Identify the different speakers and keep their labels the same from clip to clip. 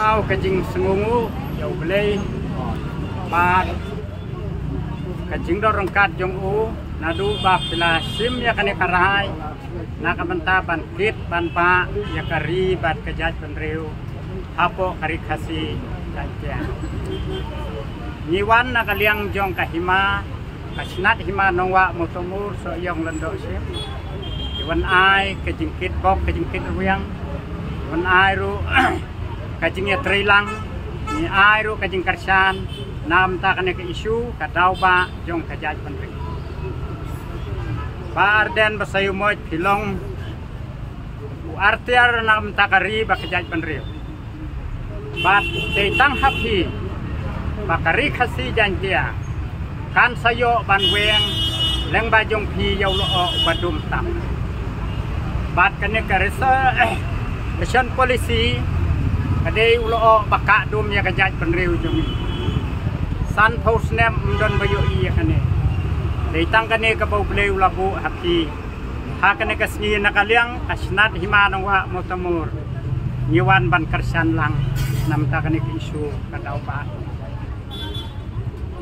Speaker 1: au kajing sengungu jauh belai bat kajing dorong kat jong u nadu bab bila sim ya kane karai nak benta ban kit ban pa ya kari bat kejat penriu hapo kari kasi jantia niwan nak liang jong kahima kasnat hima nongwa motomur so yong lendo sim iwan ai kajing kit bok kajing kit ruang iwan ai ru kajing ya trilang ni ai ru kajing karsan nam ta kane ke isu kadau ba jong kejat penriu Ba Arden basayu moy pilong artiar nam takari bakajaj penriu. Bat tang hapi bakari khasi jantia kan sayo ban weng leng bajong pi yau lo badum tam. Bat kane karesa mission policy kadai ulo baka dum ya kajaj penriu jong. San posnem mdon bayu iya kane. Datang kane ke bau beliau labu hati, hakane kesni nakaliang asnat hima nongwa motamur, nyiwan ban kersan lang, namta kane ke isu kadau ba.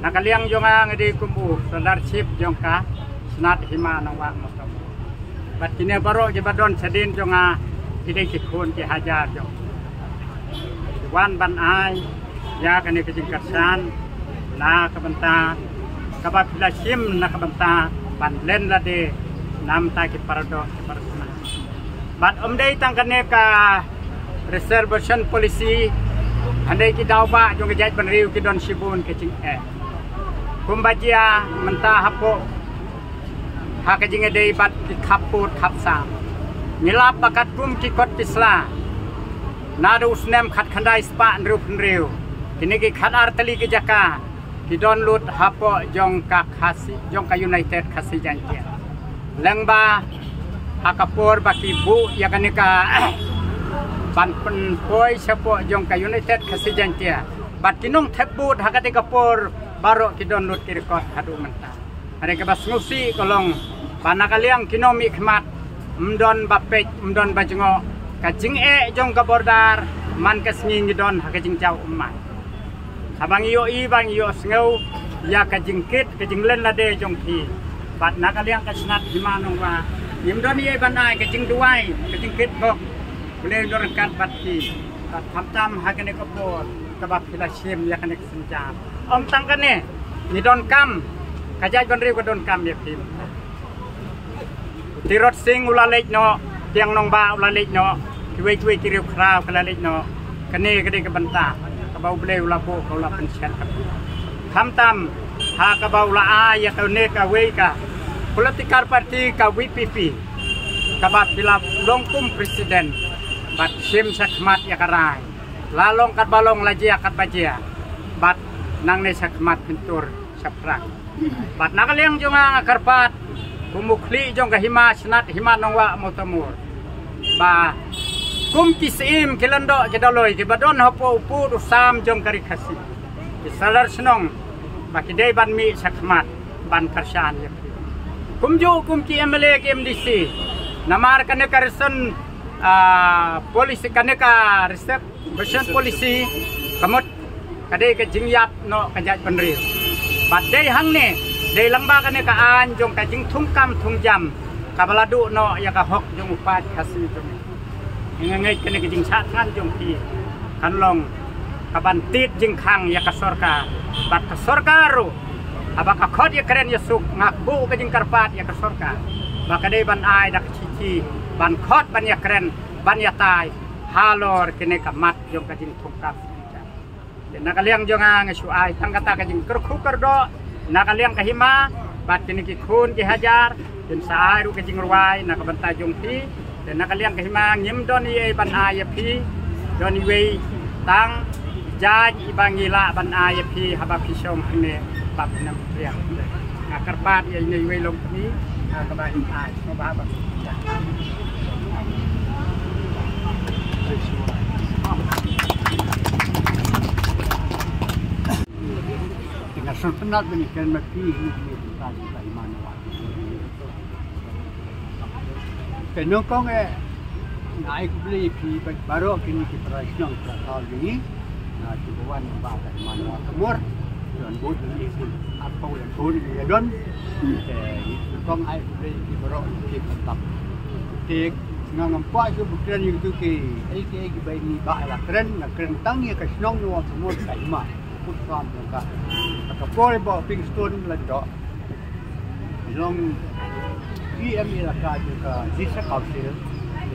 Speaker 1: Nakaliang jonga ngedi kumbu, saudara-ship jongka, snat hima nongwa motamur. Bat kini baru jebadon sedin jonga tidak kikun ki hajar jong. Wan ban ai, ya kane ke kersan, na kebenta. Kabat bila sim nak benta panlen la de nam ta ki parado ki parsana bat omdei tangkane ka reservation policy andai ki dauba jong jaj penriu ki don sibun ke cing kumbajia menta hapo ha ke jing dei bat ki khaput khapsa nilap bakat kum ki kot pisla nadu usnem khat khandai spa nru penriu kini ki khat artali ki jaka ki don lut hapo jong ka khasi jong ka United khasi jantia lengba hakapor baki bu ya kanika ban pen poi sapo jong ka United khasi jantia bat kinong thebut hakate kapor baro ki don lut kirkot hadu menta are ke bas ngusi kolong panakaliang kinomi khmat mdon bapej mdon bajngo kajing jong ka bordar man kasngi ngidon hakajing chau ummat abang iyo I bang iyo sengau ya kajingkit kajinglen lade jongki bat nakaliang kasnat himanong wa yimdon ye banai kajing duai kajingkit bok boleh dorkat batki bat hamtam hakane kapor kabab hilasim ya kane senjam om tangkane ni don kam kajaj gondri ko don kam ya pim tirot sing ulalej no tiang nong ba ulalej no kiwe kiriu krau kalalej no kane kade ke banta bau beliau lapo kau lapan siat hamtam ha ka bau la ya kau ne ka we ka political party ka WPP ka bat bila longkum presiden bat sim sakmat ya karai lalong kat balong laji akat bajia bat nang ne sakmat pintur saprak bat nakaliang jonga karpat kumukli jong ka hima snat hima nongwa motamur ba kum kisim kilando kidaloi kibadon hapo upu sam jong kari khasi salar senong makidei ban mi sakmat ban karsan ya kum ki MLA ki MDC namar kane karson polisi kane ka reservation policy kamot kadei ke jingyap no kajat penriu badai hang ne dei lamba kane ka an jong ka jing thungkam thungjam kabaladu no ya ka hok jong upat khasi jong ngai kene ke jing chat ngan jong pi kan long kaban tit jing khang ya ka sorka bat ka sorka ru abaka khot ya keren ya suk ngakbu ke jing karpat ya ka sorka baka dei ban ai dak cici ban khot ban ya keren ban ya tai halor kene ka mat jong ka jing thukap den nakaliang jonga ngesu ai tang kata ka jing kerku kerdo nakaliang ka hima bat kene ki khun ki hajar den saai ru ke jing ruai nak banta jong pi dan nakaliang kahimang nyem don ye ban ayapi don we tang jaj ibangila ban ayapi haba pisong ne bab nam priang ngakarpat ye ne we long ni ka ba in ai no ba ba tinggal sunat benikan mati hidup tadi mana penokong naik beli pi baru kini kita rasional kali Cipuan bahasa mana kemur dan bud ini apa yang pun dia don kong ai di berok di tetap tik ngam pa itu bukan yang tu ke ai bayi ni bah la keren tang ya ke snong no semua sai ma put sam ka ka pore ba Pingston la do long PM la ka juga di sekausil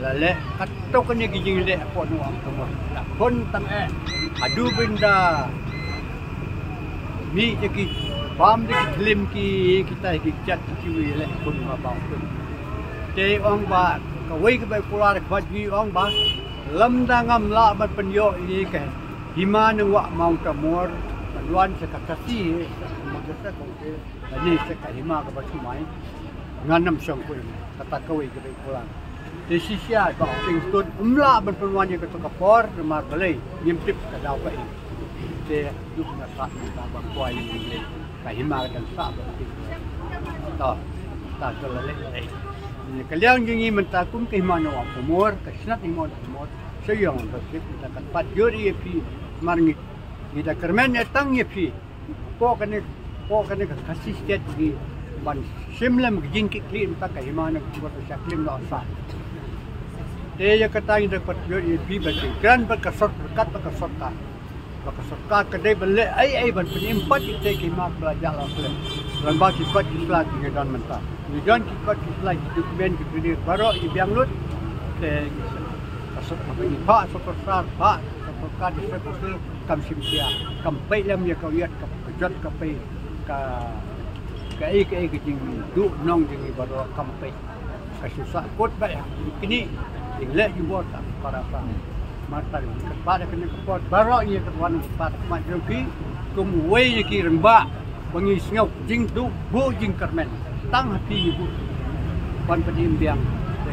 Speaker 1: la le katok ni gijing le apa no semua tak pun tang adu benda ni jadi pam di klim ki kita hijat kiwi le pun ma ba pun te ong ba ka wei ka bai pula ka ji ong ba lam da ngam la ban penyo ini ke hima nu wa mau ta mor luan se ka kasi ma ka sa ko ke ni se ka hima ka ba mai nganam song ko kata ka wei ka bai pula te sisia ba Pingston umla ban penwan ye ka to ka por ma ka le nim tip ka dau ka te du na sa ta ba kwai ni ka hima ka sa ba ta ta la le kalian jingi mentah kum ke mana orang umur kesnat imon umur sayang bersih kita kan pat juri pi marngit kita kermen etang ye pi pokoknya kasih setiap di ban simlam jingki klim tak ke mana buat saklim la sa dia kata ini dapat juri pi bersih kan berkasot kedai beli ai ban penimpat kita ke mak belajar lah film dan bagi kot Islam dengan dan mentah ni dan kot Islam dokumen ke baru ibiang lut ke kasut apa ni pak sotosar pak sotokan disebut kam simsia kam pai lam ya kau yat kam jot ka pai ka ai jing du nong jing baru kam pai kasusah kot baik kini ingle juga tak para mata kepada kena kepot barak ia ketuan kepada mat joki kumwei ki remba bangi sngau jing tu bu jing kermen tang hati ibu pan pedim biang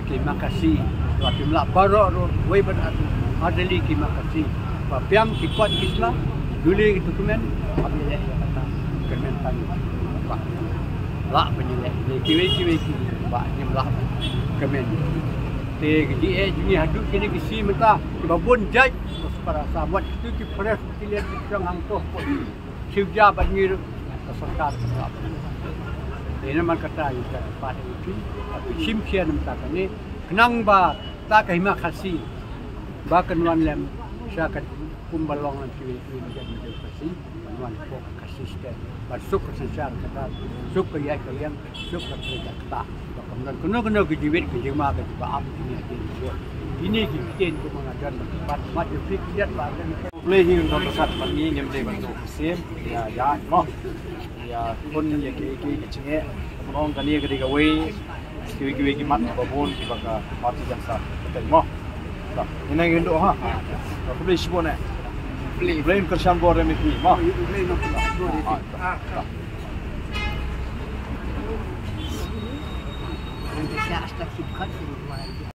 Speaker 1: ki makasih wa timla barak ro wei ban adeli ki makasih pa piang ki kuat islam duli dokumen apile kata kermen tang pak la penyelek kiwi ki pak nyemlah kermen te gidi ni haduk kini bisi menta babon jaj para sahabat itu ki press kilian yang hangtoh pun sivja bangir sarkar sebab ini man kata itu pada itu simkian menta ni kenang ba ta kahima khasi ba kanwan lem syakat kumbalong lan kiwi menjadi khasi kanwan ko khasi sted basuk secara kata suk ya kalian suk kata kemudian kena kejiwit kejema ke baam ini kita untuk mengajar mat jepit lihat bahasa boleh untuk pesat pagi nyemde bantu sim ya mo ya pun ya ke kecenge ngong kali ke diga we kiwi mat babon baka mati jangsa betul mo tak ini ngendo ha aku boleh sibuk nak boleh kerjaan bore miti mo boleh nak Saya akan